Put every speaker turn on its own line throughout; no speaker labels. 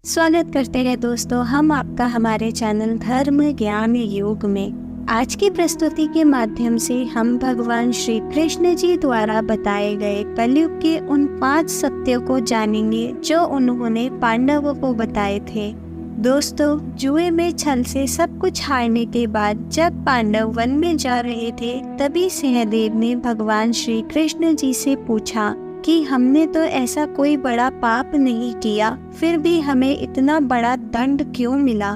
स्वागत करते हैं दोस्तों हम आपका हमारे चैनल धर्म ज्ञान योग में। आज की प्रस्तुति के माध्यम से हम भगवान श्री कृष्ण जी द्वारा बताए गए कलयुग के उन 5 सत्यों को जानेंगे जो उन्होंने पांडवों को बताए थे। दोस्तों, जुए में छल से सब कुछ हारने के बाद जब पांडव वन में जा रहे थे, तभी सहदेव ने भगवान श्री कृष्ण जी से पूछा कि हमने तो ऐसा कोई बड़ा पाप नहीं किया, फिर भी हमें इतना बड़ा दंड क्यों मिला।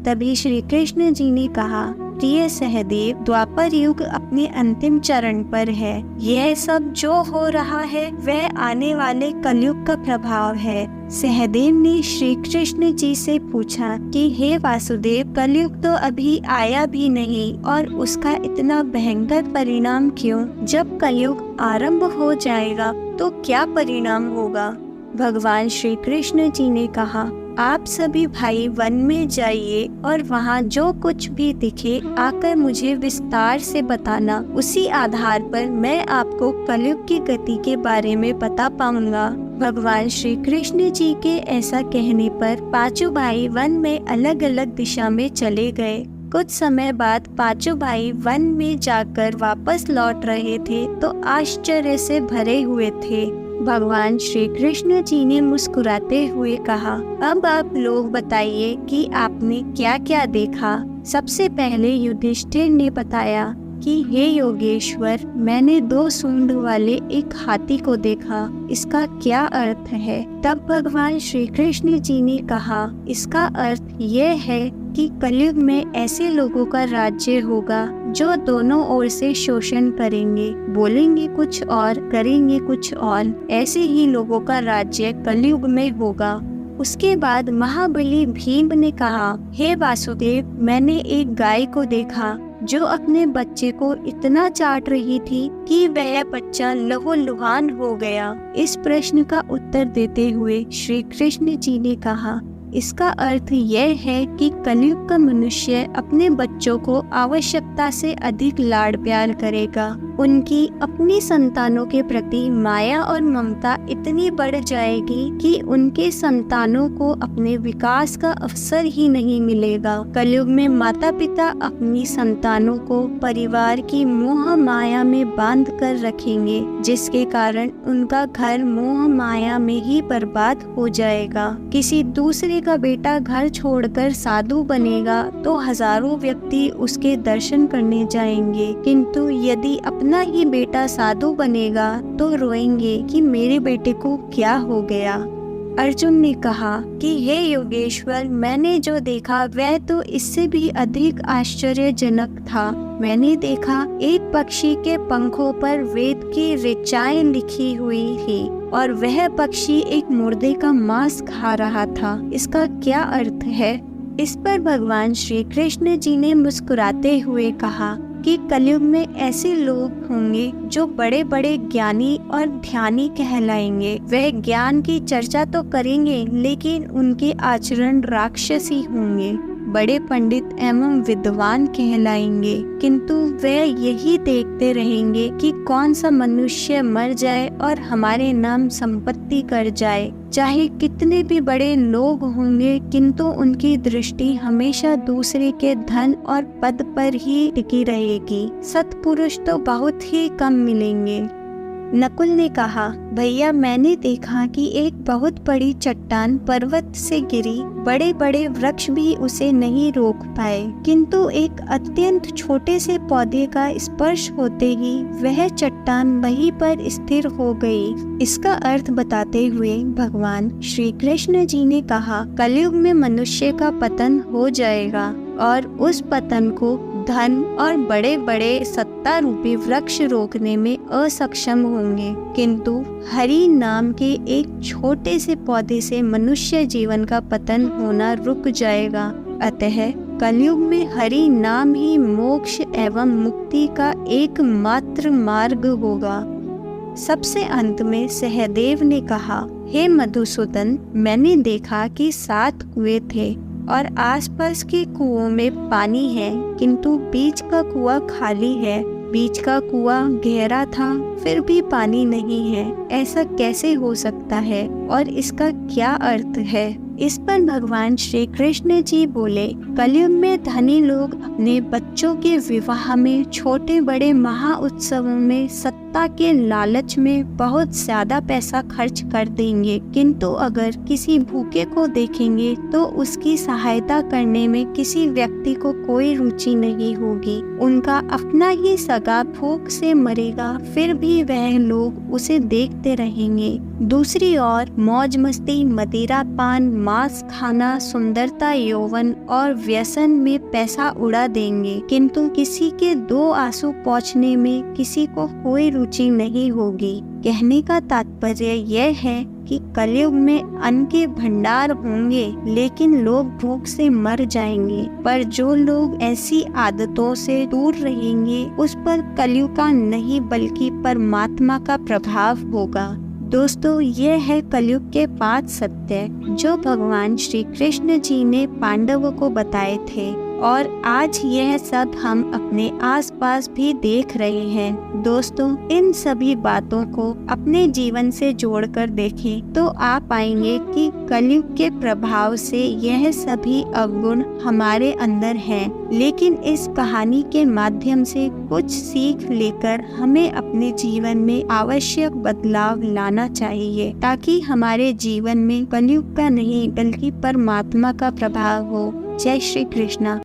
तभी श्री कृष्ण जी ने कहा, प्रिय सहदेव, द्वापर युग अपने अंतिम चरण पर है। यह सब जो हो रहा है वह आने वाले कलयुग का प्रभाव है। सहदेव ने श्री कृष्ण जी से पूछा कि हे वासुदेव, कलयुग तो अभी आया भी नहीं और उसका इतना भयंकर परिणाम क्यों? जब कलयुग आरंभ हो जाएगा तो क्या परिणाम होगा? भगवान श्री कृष्ण जी ने कहा, आप सभी भाई वन में जाइए और वहाँ जो कुछ भी दिखे आकर मुझे विस्तार से बताना। उसी आधार पर मैं आपको कलयुग की गति के बारे में बता पाऊंगा। भगवान श्री कृष्ण जी के ऐसा कहने पर पांचों भाई वन में अलग अलग दिशा में चले गए। कुछ समय बाद पांचों भाई वन में जाकर वापस लौट रहे थे तो आश्चर्य से भरे हुए थे। भगवान श्री कृष्ण जी ने मुस्कुराते हुए कहा, अब आप लोग बताइए कि आपने क्या क्या देखा। सबसे पहले युधिष्ठिर ने बताया कि हे योगेश्वर, मैंने 2 सूंड वाले एक हाथी को देखा, इसका क्या अर्थ है? तब भगवान श्री कृष्ण जी ने कहा, इसका अर्थ यह है कि कलयुग में ऐसे लोगों का राज्य होगा जो दोनों ओर से शोषण करेंगे, बोलेंगे कुछ और करेंगे कुछ और। ऐसे ही लोगों का राज्य कलयुग में होगा। उसके बाद महाबली भीम ने कहा, हे वासुदेव, मैंने एक गाय को देखा जो अपने बच्चे को इतना चाट रही थी कि वह बच्चा लहूलुहान हो गया। इस प्रश्न का उत्तर देते हुए श्री कृष्ण जी ने कहा, इसका अर्थ यह है कि कलयुग का मनुष्य अपने बच्चों को आवश्यकता से अधिक लाड़ प्यार करेगा। उनकी अपनी संतानों के प्रति माया और ममता इतनी बढ़ जाएगी कि उनके संतानों को अपने विकास का अवसर ही नहीं मिलेगा। कलयुग में माता पिता अपनी संतानों को परिवार की मोह माया में बांध कर रखेंगे, जिसके कारण उनका घर मोह माया में ही बर्बाद हो जाएगा। किसी दूसरे का बेटा घर छोड़कर साधु बनेगा तो हजारों व्यक्ति उसके दर्शन करने जाएंगे, किंतु यदि अपना ही बेटा साधु बनेगा तो रोएंगे कि मेरे बेटे को क्या हो गया। अर्जुन ने कहा कि हे योगेश्वर, मैंने जो देखा वह तो इससे भी अधिक आश्चर्यजनक था। मैंने देखा एक पक्षी के पंखों पर वेद की ऋचाएं लिखी हुई थी और वह पक्षी एक मुर्दे का मांस खा रहा था। इसका क्या अर्थ है? इस पर भगवान श्री कृष्ण जी ने मुस्कुराते हुए कहा कि कलयुग में ऐसे लोग होंगे जो बड़े बड़े ज्ञानी और ध्यानी कहलाएंगे। वह ज्ञान की चर्चा तो करेंगे लेकिन उनके आचरण राक्षसी होंगे। बड़े पंडित एवं विद्वान कहलाएंगे, किंतु वे यही देखते रहेंगे कि कौन सा मनुष्य मर जाए और हमारे नाम संपत्ति कर जाए। चाहे कितने भी बड़े लोग होंगे, किंतु उनकी दृष्टि हमेशा दूसरे के धन और पद पर ही टिकी रहेगी। सत्पुरुष तो बहुत ही कम मिलेंगे। नकुल ने कहा, भैया, मैंने देखा कि एक बहुत बड़ी चट्टान पर्वत से गिरी, बड़े बड़े वृक्ष भी उसे नहीं रोक पाए, किंतु एक अत्यंत छोटे से पौधे का स्पर्श होते ही वह चट्टान वहीं पर स्थिर हो गई। इसका अर्थ बताते हुए भगवान श्री कृष्ण जी ने कहा, कलयुग में मनुष्य का पतन हो जाएगा और उस पतन को धन और बड़े बड़े सत्ता रूपी वृक्ष रोकने में असक्षम होंगे, किंतु हरि नाम के एक छोटे से पौधे से मनुष्य जीवन का पतन होना रुक जाएगा। अतः कलयुग में हरि नाम ही मोक्ष एवं मुक्ति का एकमात्र मार्ग होगा। सबसे अंत में सहदेव ने कहा, हे मधुसूदन, मैंने देखा कि 7 कुएं थे और आसपास के कुओं में पानी है, किंतु बीच का कुआं खाली है। बीच का कुआं गहरा था, फिर भी पानी नहीं है। ऐसा कैसे हो सकता है और इसका क्या अर्थ है? इस पर भगवान श्री कृष्ण जी बोले, कलयुग में धनी लोग अपने बच्चों के विवाह में, छोटे बड़े महाउत्सवों में, सत्ता के लालच में बहुत ज्यादा पैसा खर्च कर देंगे, किंतु अगर किसी भूखे को देखेंगे तो उसकी सहायता करने में किसी व्यक्ति को कोई रुचि नहीं होगी। उनका अपना ही सगा भूख से मरेगा, फिर भी वह लोग उसे देखते रहेंगे। दूसरी ओर मौज मस्ती, मदिरा पान, मांस खाना, सुंदरता, यौवन और व्यसन में पैसा उड़ा देंगे, किंतु किसी के दो आंसू पोंछने में किसी को कोई रुचि नहीं होगी। कहने का तात्पर्य यह है कि कलयुग में अन्न के भंडार होंगे, लेकिन लोग भूख से मर जाएंगे। पर जो लोग ऐसी आदतों से दूर रहेंगे, उस पर कलयुग का नहीं बल्कि परमात्मा का प्रभाव होगा। दोस्तों, यह है कलयुग के 5 सत्य जो भगवान श्री कृष्ण जी ने पांडवों को बताए थे, और आज यह सब हम अपने आसपास भी देख रहे हैं। दोस्तों, इन सभी बातों को अपने जीवन से जोड़कर देखें तो आप पाएंगे कि कलयुग के प्रभाव से यह सभी अवगुण हमारे अंदर हैं। लेकिन इस कहानी के माध्यम से कुछ सीख लेकर हमें अपने जीवन में आवश्यक बदलाव लाना चाहिए, ताकि हमारे जीवन में कलयुग का नहीं बल्कि परमात्मा का प्रभाव हो। जय श्री कृष्णा।